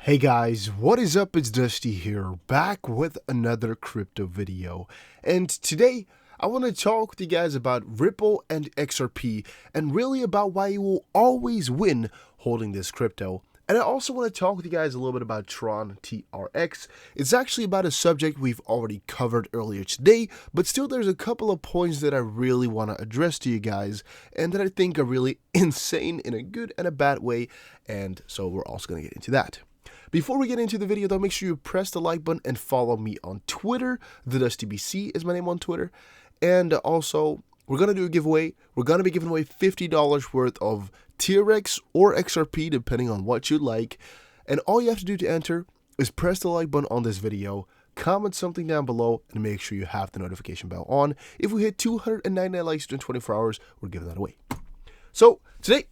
Hey guys, what is up? It's Dusty here, back with another crypto video. And today, I want to talk with you guys about Ripple and XRP, and really about why you will always win holding this crypto. And I also want to talk with you guys a little bit about Tron, TRX. It's actually about a subject we've already covered earlier today, but still there's a couple of points that I really want to address to you guys, and that I think are really insane in a good and a bad way, and so we're also going to get into that. Before we get into the video though, make sure you press the like button and follow me on Twitter. TheDustyBC is my name on Twitter. And also, we're going to do a giveaway. We're going to be giving away $50 worth of TRX or XRP, depending on what you like. And all you have to do to enter is press the like button on this video, comment something down below, and make sure you have the notification bell on. If we hit 299 likes within 24 hours, we're giving that away. So, today,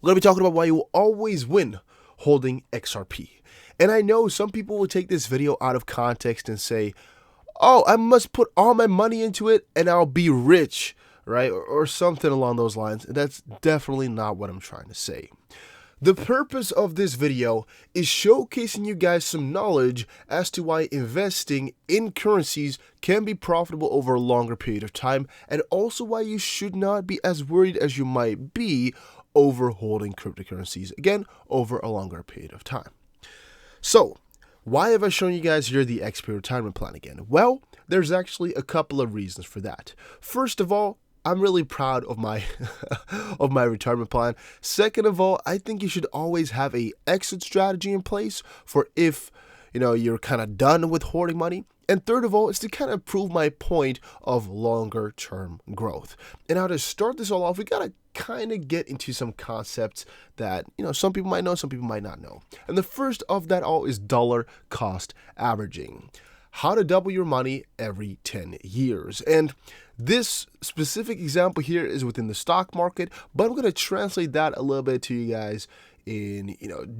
we're going to be talking about why you will always win holding XRP. And I know some people will take this video out of context and say, oh, I must put all my money into it and I'll be rich, right? Or something along those lines. And that's definitely not what I'm trying to say. The purpose of this video is showcasing you guys some knowledge as to why investing in currencies can be profitable over a longer period of time, and also why you should not be as worried as you might be over holding cryptocurrencies, again, over a longer period of time. So, why have I shown you guys here the XP retirement plan again? Well, there's actually a couple of reasons for that. First of all, I'm really proud of my of my retirement plan. Second of all, I think you should always have a exit strategy in place for if you're kind of done with hoarding money. And third of all, it's to kind of prove my point of longer term growth. And now to start this all off, we gotta kind of get into some concepts that some people might know, some people might not know. And the first of that all is dollar cost averaging. How to double your money every 10 years. And this specific example here is within the stock market, but I'm going to translate that a little bit to you guys in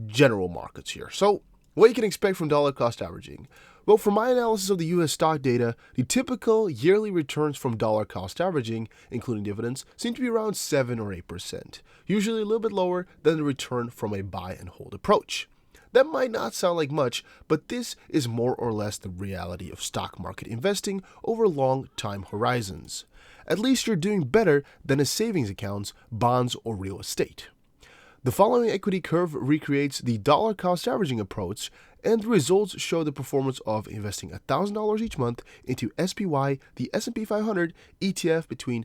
general markets here. So what you can expect from dollar cost averaging. Well, for my analysis of the US stock data, the typical yearly returns from dollar cost averaging, including dividends, seem to be around 7 or 8%, usually a little bit lower than the return from a buy and hold approach. That might not sound like much, but this is more or less the reality of stock market investing over long time horizons. At least you're doing better than a savings accounts, bonds, or real estate. The following equity curve recreates the dollar cost averaging approach, and the results show the performance of investing $1,000 each month into SPY, the S&P 500 ETF between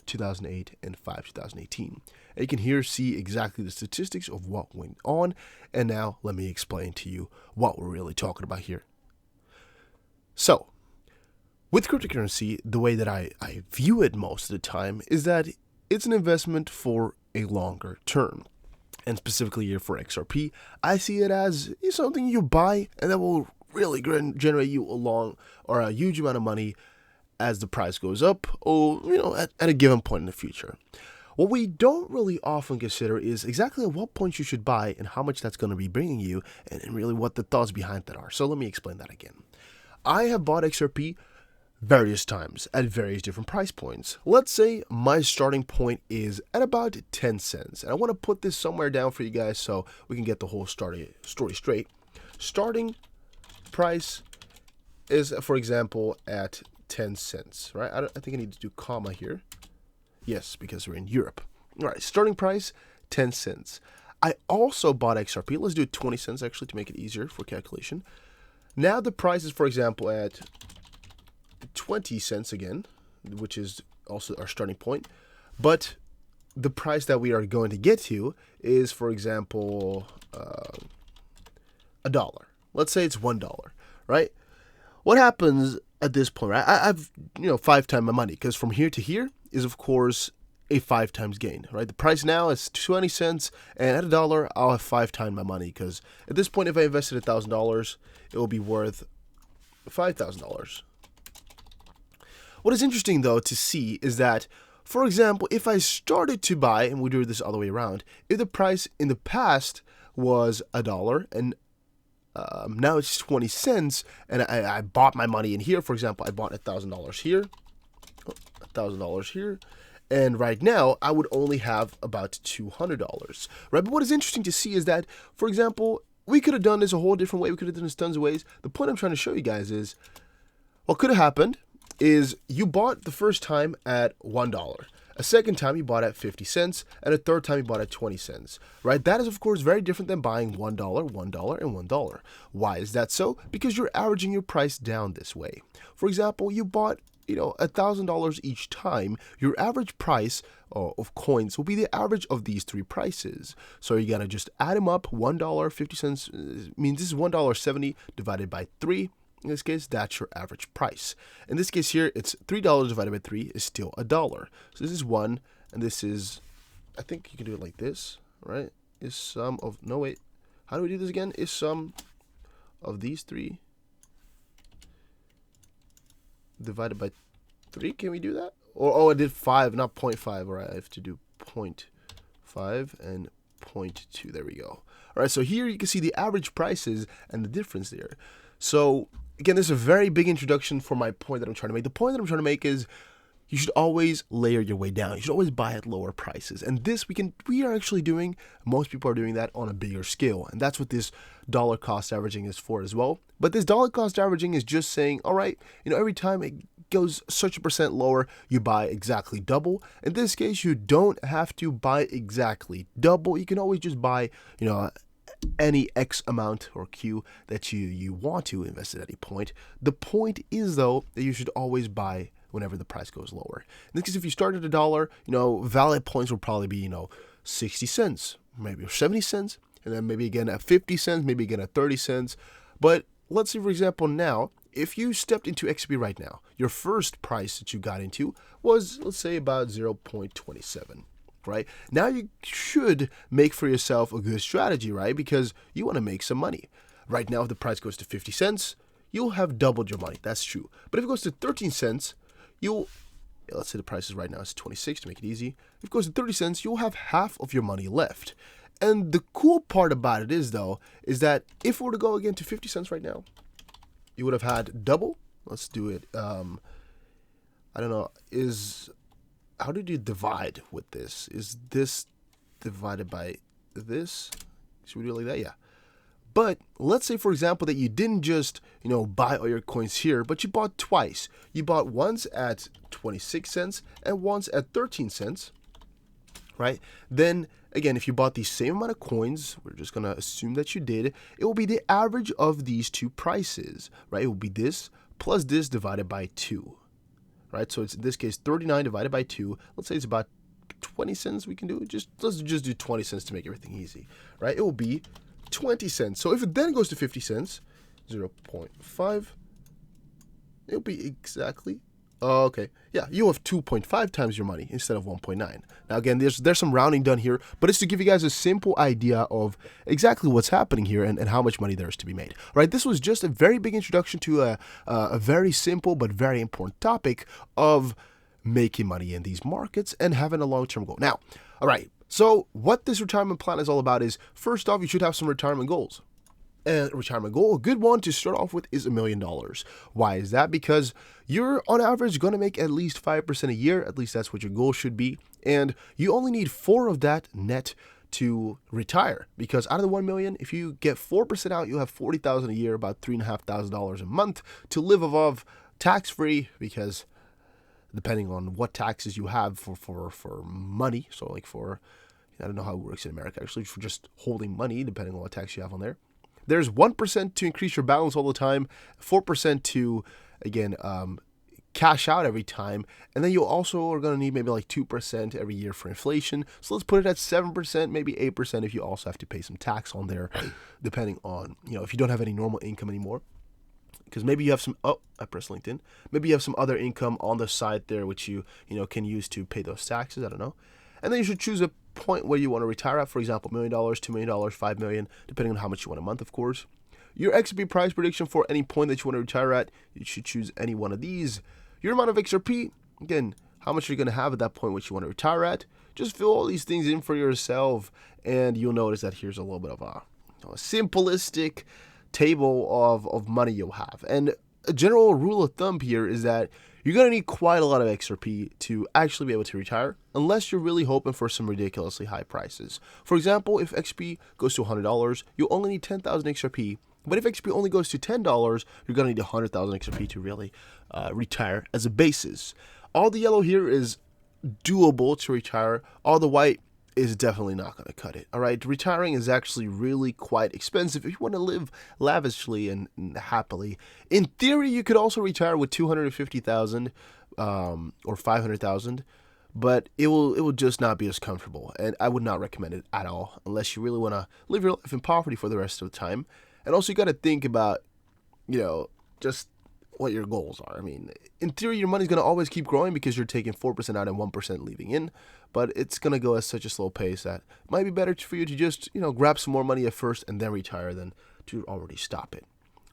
2008 and 2018. And you can here see exactly the statistics of what went on, and now let me explain to you what we're really talking about here. So, with cryptocurrency, the way that I view it most of the time is that it's an investment for a longer term. And specifically here for XRP, I see it as something you buy and that will really generate you a huge amount of money as the price goes up, or at a given point in the future. What we don't really often consider is exactly at what point you should buy and how much that's going to be bringing you, and really what the thoughts behind that are. So let me explain that again. I have bought XRP various times at various different price points. Let's say my starting point is at about 10 cents. And I want to put this somewhere down for you guys so we can get the whole story straight. Starting price is, for example, at 10 cents, right? I think I need to do comma here. Yes, because we're in Europe. All right, starting price, 10 cents. I also bought XRP. Let's do 20 cents actually to make it easier for calculation. Now the price is, for example, at 20 cents again, which is also our starting point, but the price that we are going to get to is, for example, $1. Let's say it's $1, right? What happens at this point, right? I've 5 times my money, because from here to here is, of course, a 5 times gain, right? The price now is 20 cents, and at $1, I'll have 5 times my money, because at this point, if I invested $1,000, it will be worth $5,000. What is interesting, though, to see is that, for example, if I started to buy, and we do this all the way around, if the price in the past was $1 and now it's 20 cents, and I bought my money in here, for example, I bought $1,000 here, $1,000 here, and right now I would only have about $200, right? But what is interesting to see is that, for example, we could have done this a whole different way. We could have done this tons of ways. The point I'm trying to show you guys is what could have happened is you bought the first time at $1. A second time you bought at 50 cents, and a third time you bought at 20 cents, right? That is, of course, very different than buying $1, $1, and $1. Why is that so? Because you're averaging your price down this way. For example, you bought, $1,000 each time. Your average price of coins will be the average of these three prices. So you gotta just add them up. $1, 50 cents means this is $1.70 divided by 3. In this case, that's your average price. In this case here, it's $3 divided by 3 is still $1. So this is 1, and this is, I think you can do it like this, right? Is sum of, no wait, how do we do this again? Is sum of these 3 divided by 3? Can we do that? Or, oh, I did 5, not 0.5. All right, I have to do 0.5 and 0.2. There we go. All right, so here you can see the average prices and the difference there. So again, this is a very big introduction for my point that I'm trying to make. The point that I'm trying to make is you should always layer your way down. You should always buy at lower prices. And this we are actually doing, most people are doing that on a bigger scale. And that's what this dollar cost averaging is for as well. But this dollar cost averaging is just saying, all right, every time it goes such a percent lower, you buy exactly double. In this case, you don't have to buy exactly double. You can always just buy, any X amount or Q that you want to invest at any point. The point is, though, that you should always buy whenever the price goes lower. In this case, if you start at $1, valid points will probably be, 60 cents, maybe, or 70 cents, and then maybe again at 50 cents, maybe again at 30 cents. But let's say, for example, now, if you stepped into XRP right now, your first price that you got into was, let's say, about 0.27. Right now, you should make for yourself a good strategy, right? Because you want to make some money. Right now, if the price goes to 50 cents, you'll have doubled your money. That's true. But if it goes to 13 cents, let's say the price is right now is 26 to make it easy. If it goes to 30 cents, you'll have half of your money left. And the cool part about it is, though, is that if we were to go again to 50 cents right now, you would have had double. Let's do it. I don't know. How did you divide with this? Is this divided by this? Should we do it like that? Yeah. But let's say, for example, that you didn't just, buy all your coins here, but you bought twice. You bought once at 26 cents and once at 13 cents, right? Then, again, if you bought the same amount of coins, we're just going to assume that you did, it will be the average of these two prices, right? It will be this plus this divided by 2. Right, so it's in this case 39 divided by 2. Let's say it's about 20 cents. We can do it. Let's just do 20 cents to make everything easy. Right, it will be 20 cents. So if it then goes to 50 cents, 0.5, it'll be exactly. Okay, yeah, you have 2.5 times your money instead of 1.9. Now again, there's some rounding done here, but it's to give you guys a simple idea of exactly what's happening here and how much money there is to be made. Right, this was just a very big introduction to a very simple but very important topic of making money in these markets and having a long-term goal. Now, all right, so what this retirement plan is all about is, first off, you should have some retirement goals. And retirement goal, a good one to start off with is $1 million. Why is that? Because you're on average going to make at least 5% a year. At least that's what your goal should be. And you only need 4 of that net to retire. Because out of the 1 million, if you get 4% out, you'll have $40,000 a year, about $3,500 a month to live above tax-free. Because depending on what taxes you have for money, so like for, I don't know how it works in America actually, for just holding money, depending on what tax you have on there. There's 1% to increase your balance all the time, 4% to, again, cash out every time, and then you also are going to need maybe like 2% every year for inflation. So let's put it at 7%, maybe 8% if you also have to pay some tax on there, depending on, if you don't have any normal income anymore. Because maybe you have some, I pressed LinkedIn. Maybe you have some other income on the side there, which you can use to pay those taxes. I don't know. And then you should choose a point where you want to retire at, for example, $1 million, $2 million, $5 million, depending on how much you want a month, of course. Your XRP price prediction for any point that you want to retire at, you should choose any one of these. Your amount of XRP, again, how much you're going to have at that point which you want to retire at. Just fill all these things in for yourself, and you'll notice that here's a little bit of a simplistic table of money you'll have. And a general rule of thumb here is that you're going to need quite a lot of XRP to actually be able to retire, unless you're really hoping for some ridiculously high prices. For example, if XRP goes to $100, you only need 10,000 XRP. But if XRP only goes to $10, you're going to need 100,000 XRP to really retire as a basis. All the yellow here is doable to retire. All the white is definitely not going to cut it. All right, retiring is actually really quite expensive if you want to live lavishly and happily. In theory, you could also retire with 250,000 or 500,000, but it will just not be as comfortable, and I would not recommend it at all unless you really want to live your life in poverty for the rest of the time. And also, you got to think about, just what your goals are. I mean, in theory, your money's going to always keep growing because you're taking 4% out and 1% leaving in, but it's going to go at such a slow pace that it might be better for you to just, grab some more money at first and then retire than to already stop it.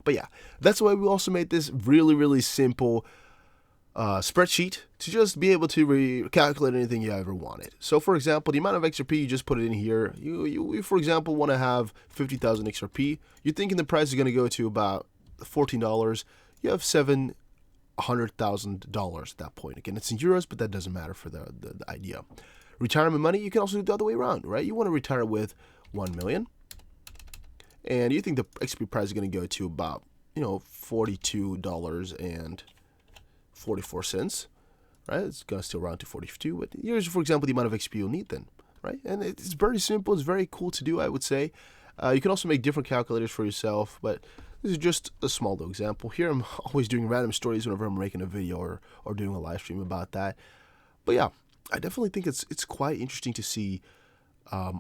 But yeah, that's why we also made this really, really simple spreadsheet to just be able to recalculate anything you ever wanted. So for example, the amount of XRP, you just put it in here. You for example, want to have 50,000 XRP. You're thinking the price is going to go to about $14. You have $700,000 at that point. Again, it's in euros, but that doesn't matter for the idea. Retirement money, you can also do the other way around, right? You want to retire with 1 million, and you think the XP price is going to go to about, $42.44, right? It's going to still round to 42, but here's, for example, the amount of XP you'll need then, right? And it's very simple. It's very cool to do, I would say. You can also make different calculators for yourself, but this is just a small little example. Here I'm always doing random stories whenever I'm making a video or doing a live stream about that. But yeah, I definitely think it's quite interesting to see.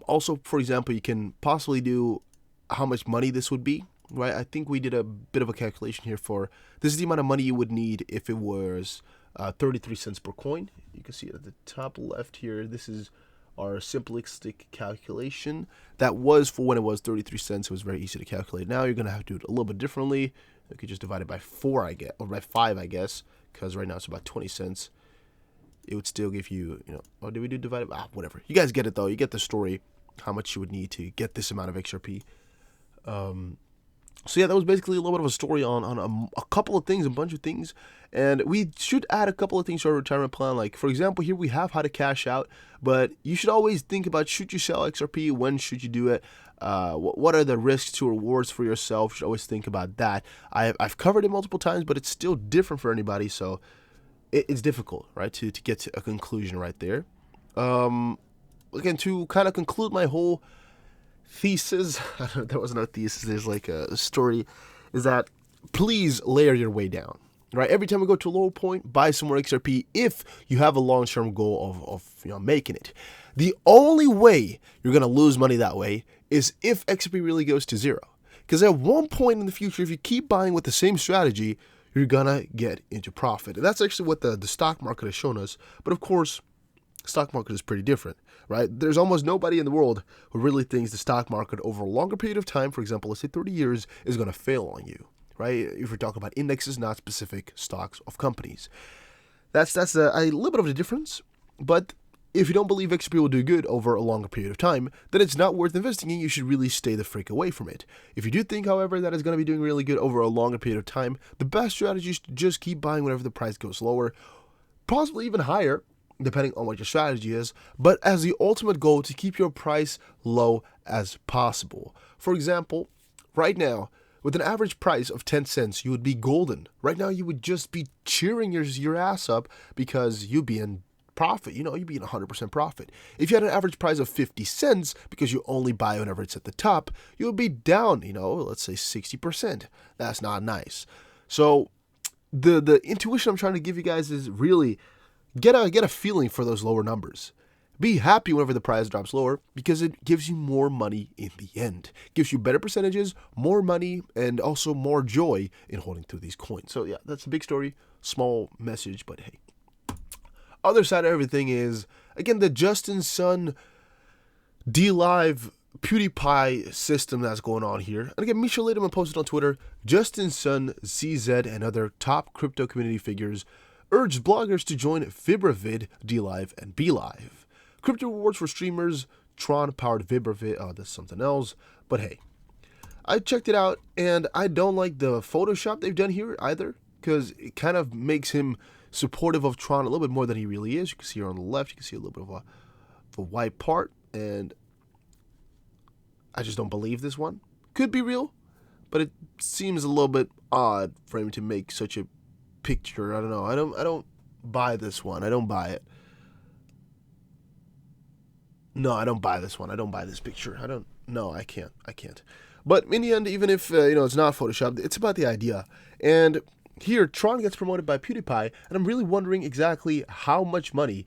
Also, for example, you can possibly do how much money this would be, right? I think we did a bit of a calculation here for, this is the amount of money you would need if it was 33 cents per coin. You can see it at the top left here. This is our simplistic calculation. That was for when it was 33 cents. It was very easy to calculate. Now you're going to have to do it a little bit differently. You could just divide it by 4, I guess, or by 5, I guess, because right now it's about 20 cents. It would still give you, oh, did we do divided by, whatever. You guys get it, though. You get the story, how much you would need to get this amount of XRP. So yeah, that was basically a little bit of a story on a couple of things, a bunch of things. And we should add a couple of things to our retirement plan. Like, for example, here we have how to cash out, but you should always think about, should you sell XRP? When should you do it? What are the risks to rewards for yourself? You should always think about that. I've covered it multiple times, but it's still different for anybody. So it's difficult, right, to get to a conclusion right there. Again, to kind of conclude my whole thesis, there wasn't a thesis, there's like a story, is that please layer your way down, right? Every time we go to a low point, buy some more XRP if you have a long-term goal of making it. The only way you're going to lose money that way is if XRP really goes to zero. Because at one point in the future, if you keep buying with the same strategy, you're going to get into profit. And that's actually what the stock market has shown us. But of course, stock market is pretty different, right? There's almost nobody in the world who really thinks the stock market over a longer period of time, for example, let's say 30 years, is going to fail on you, right? If we're talking about indexes, not specific stocks of companies. That's a little bit of the difference. But if you don't believe XRP will do good over a longer period of time, then it's not worth investing in. You should really stay the freak away from it. If you do think, however, that it's going to be doing really good over a longer period of time, the best strategy is to just keep buying whenever the price goes lower, possibly even higher, depending on what your strategy is, but as the ultimate goal to keep your price low as possible. For example, right now, with an average price of 10 cents, you would be golden. Right now, you would just be cheering your ass up because you'd be in profit. You'd be in 100% profit. If you had an average price of 50 cents because you only buy whenever it's at the top, you would be down, let's say 60%. That's not nice. So the intuition I'm trying to give you guys is really get a feeling for those lower numbers. Be happy whenever the price drops lower because it gives you more money in the end. It gives you better percentages, more money, and also more joy in holding through these coins. So yeah, that's a big story, small message, but hey. Other side of everything is, again, the Justin Sun D-Live PewDiePie system that's going on here. And again, Misha Lederman posted on Twitter, Justin Sun, ZZ, and other top crypto community figures urged bloggers to join Vibravid, D-Live, and B-Live. Crypto rewards for streamers, Tron powered Vibravid, oh, that's something else, but hey. I checked it out, and I don't like the Photoshop they've done here either, because it kind of makes him supportive of Tron a little bit more than he really is. You can see here on the left, you can see a little bit of a white part, and I just don't believe this one. Could be real, but it seems a little bit odd for him to make such a picture. I don't know. I don't buy this one. I don't buy it. No, I don't buy this one. I don't buy this picture. No, I can't. But in the end, even if, it's not Photoshopped, it's about the idea. And here, Tron gets promoted by PewDiePie, and I'm really wondering exactly how much money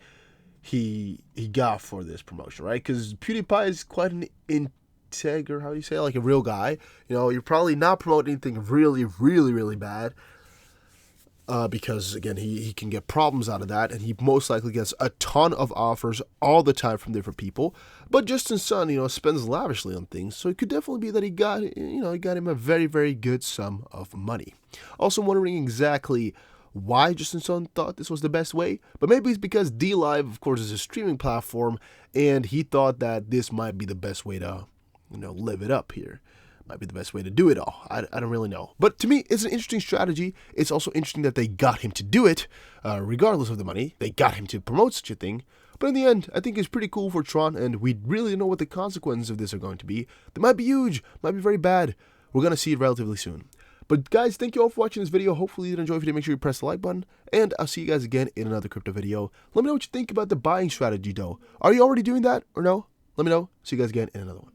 he got for this promotion, right? Because PewDiePie is quite an integer, how do you say it? Like a real guy. You're probably not promoting anything really, really, really bad. Because, again, he can get problems out of that, and he most likely gets a ton of offers all the time from different people. But Justin's son, spends lavishly on things, so it could definitely be that he got him a very, very good sum of money. Also wondering exactly why Justin's son thought this was the best way, but maybe it's because DLive, of course, is a streaming platform, and he thought that this might be the best way to, live it up here. Might be the best way to do it all. I don't really know. But to me, it's an interesting strategy. It's also interesting that they got him to do it, regardless of the money. They got him to promote such a thing. But in the end, I think it's pretty cool for Tron, and we really don't know what the consequences of this are going to be. They might be huge, might be very bad. We're going to see it relatively soon. But guys, thank you all for watching this video. Hopefully you did enjoy. If you did, make sure you press the like button. And I'll see you guys again in another crypto video. Let me know what you think about the buying strategy, though. Are you already doing that or no? Let me know. See you guys again in another one.